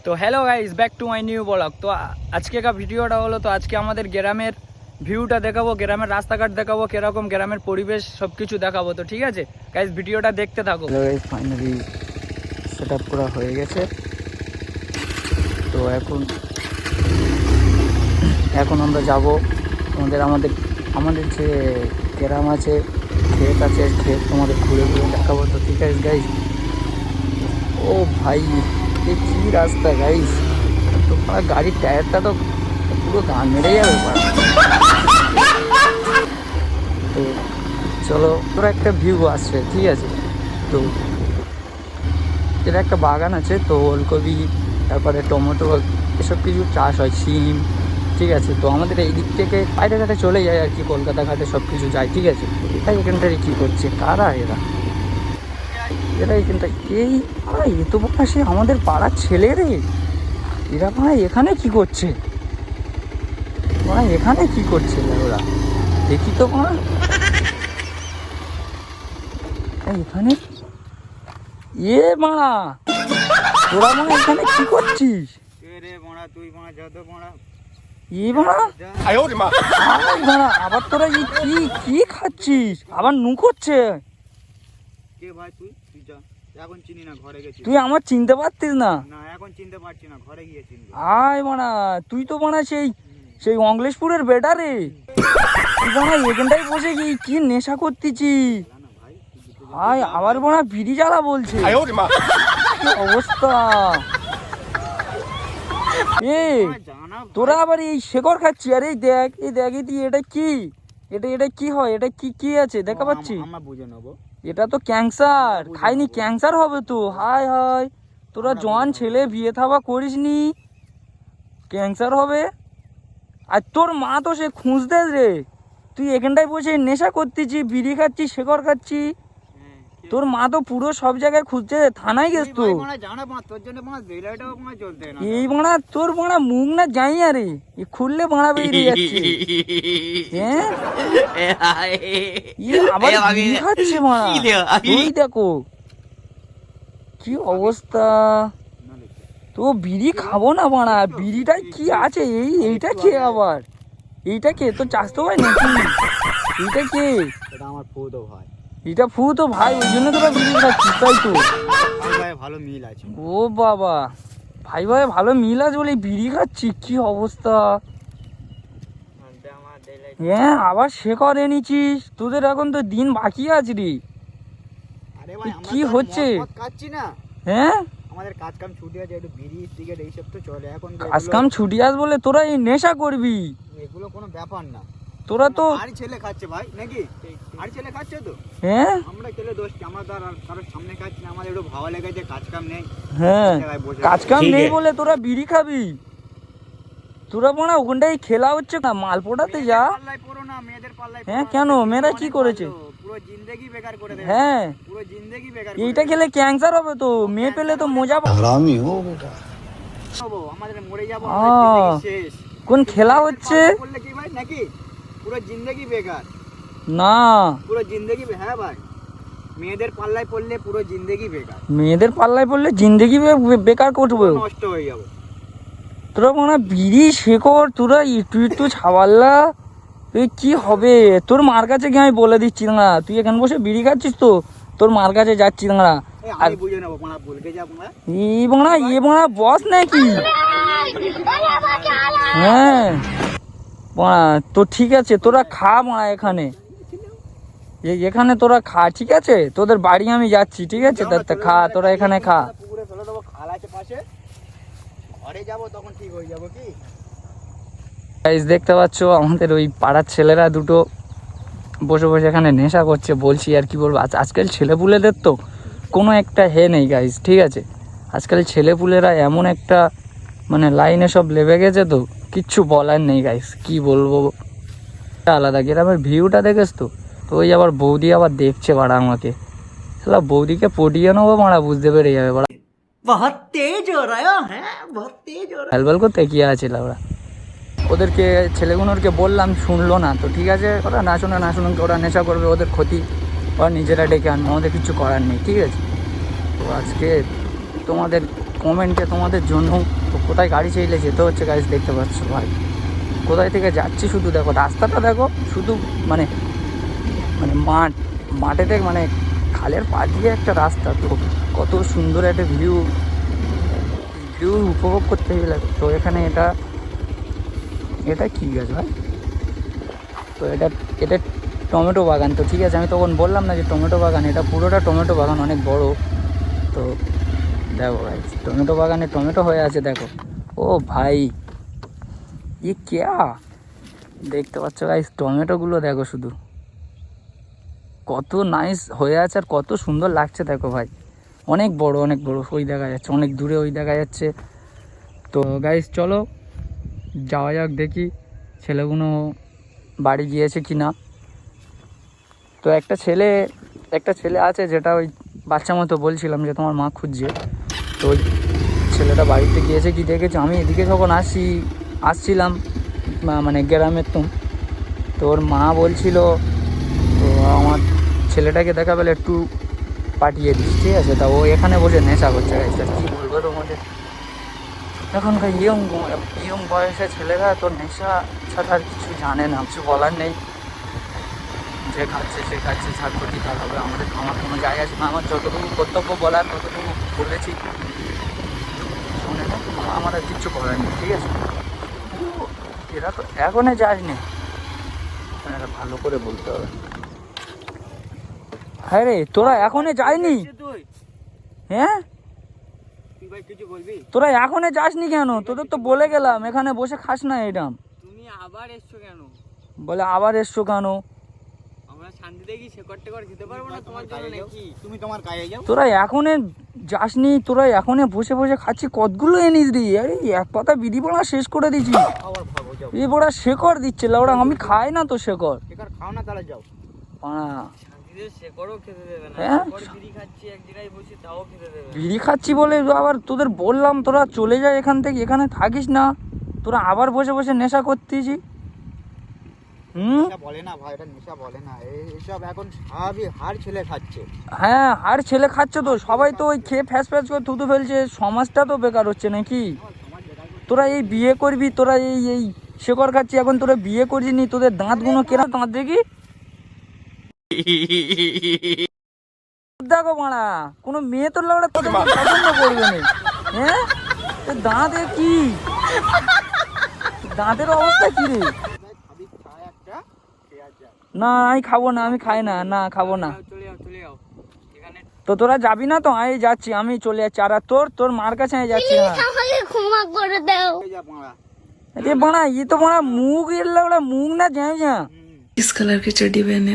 তো hello guys, back to my new blog. তো আজকেকার ভিডিওটা হলো, তো আজকে আমাদের গ্রামের ভিউটা দেখাবো, গ্রামের রাস্তাঘাট দেখাবো, কিরকম গ্রামের পরিবেশ সব কিছু দেখাবো। তো ঠিক আছে গাইস, ভিডিওটা দেখতে থাকো। গাইস ফাইনালি সেট আপ করা হয়ে গেছে। তো এখন আমরা যাব আমাদের যে গ্রাম আছে, ক্ষেত আছে, ক্ষেত তোমাদের ঘুরে ঘুরে দেখাবো। তো ঠিক আছে গাইস। ও ভাই, এ কি রাস্তা গাইস! তো গাড়ির টায়ারটা তো পুরো গান মেরে যাবে। তো চলো, তোরা একটা ভিউ আসছে, ঠিক আছে। তো এটা একটা বাগান আছে, তো ওলকপি, তারপরে টমেটো, এসব কিছু চাষ হয়, সিম, ঠিক আছে। তো আমাদের এই দিক থেকে বাইরে ঘাটে চলে যায় আর কি, কলকাতা ঘাটে সব কিছু যায়, ঠিক আছে। এটাই এখানটায় কী করছে, কারা এরা এখানটায় এ তো সে আমাদের পাড়ার ছেলে রে। এরা এখানে কি করছে, এখানে কি করছে ওরা? দেখি তো এখানে তোরা এখানে কি করছিস? আবার তোরা কি খাচ্ছিস? আবার নু করছে। তুই আমার চিনতে পারতিস না? এখন চিনতে পারছি না, ঘরে গিয়ে চিনবো। আয় তুই তো সেই অংলেশপুরের বেটা রে। তুই এখানটাই বসে কি নেশা করতেছি? আয় আবার বিড়ি জ্বালা বলছে। কি অবস্থা! তোরা আবার এই শেকর খাচ্ছি। আর এই দেখ এটা কি, এটা কি হয়? এটা কি আছে দেখা পাচ্ছি? আমরা বুঝে নেবো। এটা তো ক্যান্সার। খাইনি, ক্যান্সার হবে তো। হায় হায়, তোরা জোয়ান ছেলে, বিয়ে থাবা করিসনি, ক্যান্সার হবে। আর তোর মা তো সে খুঁজতে রে। তুই এখানটায় বসে নেশা করতেছি, বিড়ি খাচ্ছি, শেকর খাচ্ছি। তোর মা তো পুরো সব জায়গায় খুঁজছে, থানায় গেছ তো। এই তোর মুখ না যাই আরে, খুললে বেরিয়ে যাচ্ছে। আবার বিড়ি খাচ্ছে দেখো কি অবস্থা। তো বিড়ি খাবো না বিড়িটাই কি আছে? এইটা কে আবার? এইটা কে? তো চাষতো ভাই নাকি? এইটা কে? আমার ফুতো ভাই। এটা ফুতো ভাই, ওই জন্য তোরা বিড়ি খাচ্ছিস, তাই তো? ভালো মিল আছে। ও বাবা, ভাই ভালো মিল আছে বলে বিড়ি খাচ্ছি, কি অবস্থা! হ্যাঁ, আবার শেকর এনেছিস। তোদের এখন তো দিন বাকি আছে রে। কি হচ্ছে? হ্যাঁ, আমাদের কাজ কাম ছুটি আছে, একটু বিড়ি সিগারেট এইসব তো চলে এখন। কাজ কাম ছুটি আস বলে তোরা এই নেশা করবি? এগুলো কোনো ব্যাপার না। তোরা তো আর ছেলে খাচ্ছে ভাই নাকি? আর ছেলে খাচ্ছে তো। হ্যাঁ, আমরা খেলে দোষ কি? আমরা তো আর কারোর সামনে খাচ্ছি না, আমাদের একটু ভালো লেগেছে, কাজ কাম নেই। হ্যাঁ, কাজ কাম নেই বলে তোরা বিড়ি খাবি? তোরা ওখানটাই খেলা হচ্ছে না, মালপোড়াতে যা। হ্যাঁ, কেন? মেয়েরা কি করেছে? হ্যাঁ, এইটা খেলে ক্যান্সার হবে তো। মেয়ে পেলে তো মজা পাবো। কোন খেলা হচ্ছে নাকি? পুরো জিন্দেগি বেকার না, পুরো জিন্দেগি। হ্যাঁ ভাই, মেয়েদের পাল্লায় পড়লে পুরো জিন্দেগি বেকার। মেয়েদের পাল্লায় পড়লে জিন্দেগি বেকার করবো, নষ্ট হয়ে যাবে। তোরা বিড়ি শেকর, তোরা একটু ছাওয়াল্লা, তুই কি হবে? তোর মার কাছে গিয়ে আমি বলে দিচ্ছি না, তুই এখানে বসে বিড়ি খাচ্ছিস তো, তোর মার কাছে যাচ্ছি না। আর বস নাকি? হ্যাঁ তো ঠিক আছে, তোরা খা এখানে তোরা খা, ঠিক আছে। তোদের বাড়ি আমি যাচ্ছি, ঠিক আছে। খা, তোরা এখানে খা। দেখতে পাচ্ছ আমাদের ওই পাড়ার ছেলেরা দুটো বসে বসে এখানে নেশা করছে। বলছি আর কি বলবো, আজকাল ছেলেপুলেদের তো কোনো একটা নেই গাইজ, ঠিক আছে। আজকাল ছেলেপুলেরা এমন একটা লাইনে সব লেবে গেছে, তো কিচ্ছু বলার নেই গাইজ। কি বলবো, আলাদা গ্রামের ভিউটা দেখেছ তো। তো ওই আবার বৌদি আবার দেখছে আমাকে। বৌদিকে পটিয়ে নেবো বুঝতে পেরে যাবে। হেলবেল করতে কি আছে ওরা? ওদেরকে ছেলেগুলোকে বললাম, শুনলো না। তো ঠিক আছে, ওরা না শুনে ওরা নেশা করবে, ওদের ক্ষতি, ওরা নিজেরা ডেকে আনবে, আমাদের কিছু করার নেই, ঠিক আছে। তো আজকে তোমাদের কমেন্টে তোমাদের জন্য। তো কোথায় গাড়ি চাইলে যেতে হচ্ছে গাইজ দেখতে পাচ্ছ ভাই, কোথায় থেকে যাচ্ছি শুধু দেখো, রাস্তাটা দেখো শুধু, মানে মানে মাঠেতে মানে খালের পা দিয়ে একটা রাস্তা, তো কত সুন্দর একটা ভিউ উপভোগ করতে গেলে। তো এখানে এটা কী গাছ ভাই? তো এটা টমেটো বাগান। তো ঠিক আছে, আমি তখন বললাম না যে টমেটো বাগান, এটা পুরোটা টমেটো বাগান, অনেক বড়। তো দেখো ভাই, টমেটো বাগানে টমেটো হয়ে আছে দেখো। ও ভাই ই কেয়া, দেখতে পাচ্ছ গাইস টমেটোগুলো দেখো শুধু, কত নাইস হয়ে আছে আর কত সুন্দর লাগছে দেখো ভাই। অনেক বড় ওই দেখা যাচ্ছে, অনেক দূরে ওই দেখা যাচ্ছে। তো গাইস চলো যাওয়া যাক, দেখি ছেলেগুলো বাড়ি গিয়েছে কি না। তো একটা ছেলে আছে যেটা ওই বাচ্চা মতো বলছিলাম যে তোমার মা খুঁজছে, তো ওই ছেলেটা বাড়িতে গিয়েছে কি দেখেছে। আমি এদিকে যখন আসছিলাম মানে গ্রামের তো ওর মা বলছিল তো আমার ছেলেটাকে দেখা পেলে একটু পাঠিয়ে দিস, ঠিক আছে। তা ও এখানে বসে নেশা করছে কী বলবো তোমাদের, এখনকার ইয়ং বয়সের ছেলেরা তো নেশা ছাড়া আর কিছু জানে না, কিছু বলার নেই। যে খাচ্ছে সে খাচ্ছে, ছাড় করতে তার হবে, আমার কোনো জায়গা আছে না। আমার যতটুকু কর্তব্য বলার ততটুকু বলেছি, শুনে না আমার আর কিচ্ছু করার নেই, ঠিক আছে। এরা তো এখনই যায়নি, এটা ভালো করে বলতে হবে। হ্যাঁ রে, তোরা এখনই যায়নি? হ্যাঁ তোরা এখনই যাসনি কেন? তোদের তো বলে গেলাম এখানে বসে খাস না এরম। তুমি আবার এসছো কেন? বলে আবার এসছো কেন? আমরা শান্তিতে কি শেকড় টেকড় খেতে পারবো না তোমার জন্য নাকি? তুমি তোমার কাজে যাও। তোরা এখনই যাসনি, তোরা এখনই বসে বসে খাচ্ছি, কতগুলো এনেস দি। আরে এক পাতা বিধি পড়া শেষ করে দিচ্ছি, এই বড়া শেকড় দিচ্ছে লাউড়া। আমি খাই না তো শেকড়। শেকড় খাও না, তাহলে যাও। শান্তিতে শেকড়ও খেতে দেবে না। হ্যাঁ বিড়ি খাচ্ছি এক জায়গায় বসে, তাও খেতে দেবে না। বিড়ি খাচ্ছি বলে আবার তোদের বললাম তোরা চলে যায় এখান থেকে, এখানে থাকিস না। তোরা আবার বসে বসে নেশা করতেছি। নেশা বলে না ভাই, এটা নেশা বলে না, এইসব এখন স্বাভাবিক হার ছেলে খাচ্ছে। হ্যাঁ আর ছেলে খাচ্ছে তো, সবাই তো ওই খেয়ে ফ্যাস করে থুতু ফেলছে, সমাজটা তো বেকার হচ্ছে নাকি। তোরা এই বিয়ে করবি, তোরা এই শেকড় খাচ্ছি, এখন তোরা বিয়ে করছিস নি, তোদের দাঁতগুলো কেনা, দাঁত দেখি দেখো মানা, কোনো মেয়ে তোর লাগা তোদের পছন্দ করবে না। হ্যাঁ দাঁতে কি, দাঁতের অবস্থা কি রে? না আমি খাবো না, আমি খাই না, না খাবো না। তো তোরা যাবি না তো? আমি যাচ্ছি, আমি চলে যাচ্ছি। আর তোর মার কাছে আমি যাচ্ছি। ক্ষমা করে দাও। अरे बड़ा ये तो बड़ा मूंग, ये लग रहा मूंग ना जाए। किस कलर की चड्डी पहने?